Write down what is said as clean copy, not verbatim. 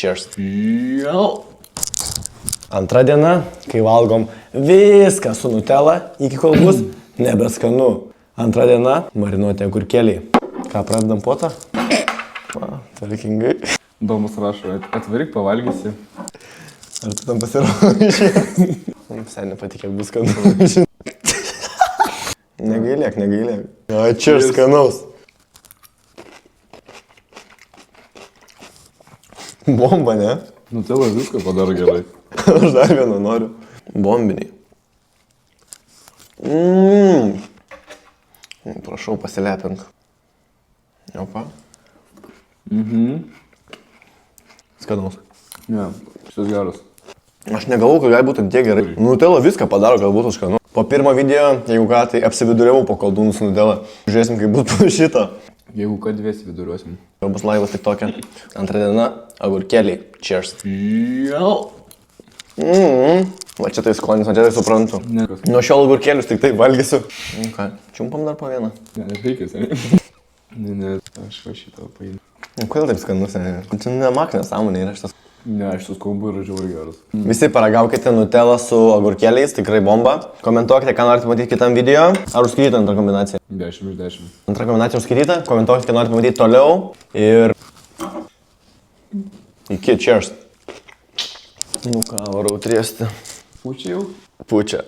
cheers. Antra diena, kai valgom viską su Nutella, iki kol bus nebeskanu. Antra diena, marinuoti agurkėliai. Ką, pradedam puotą? Tvarkingai. Domas rašo, atvaryk pavalgysi. Ar tu tam pasirodai? Visai nepatikė, bus skanu. Negailėk. O, cheers, skanaus. Bomba, ne? Nutella viską padaro gerai. Aš dar vieną noriu. Bombiniai. Prašau, pasilepink. Opa. Skanaus. Ne, šitas geras. Aš negalvoju, kad gali būti tiek gerai. Nutella viską padaro, kad būtų skanu. Po pirmo video, jeigu ką, tai apsividuriavau po koldūnų su Nutella. Žiūrėsim, kaip bus po šito. Jeigu ką dviesi viduriuosim. Jau bus laivas tik tokia. Antra diena, agurkėliai. Cheers. Va čia tai skonis, va čia tai suprantu. Nuo šiol agurkėlius tik taip valgysiu. Ką, čiumpam dar po vieną? Ne, nereikia, seniai. Ne, aš va šitą paėmė. Kodėl taip skanus, ne? Čia nemak nesąmonė yra šitas. Ne, šitas kombu yra žiauriai geras. Visi paragaukite Nutella su agurkėliais, tikrai bomba. Komentuokite, ką norite matyti kitam video. Ar užskaityta antrą kombinaciją? 10 iš 10. Antrą kombinaciją užskaityta, komentuokite, ką norite matyti toliau. Ir... Iki, cheers. Nu ką, varau triesti. Pučia jau? Pučia.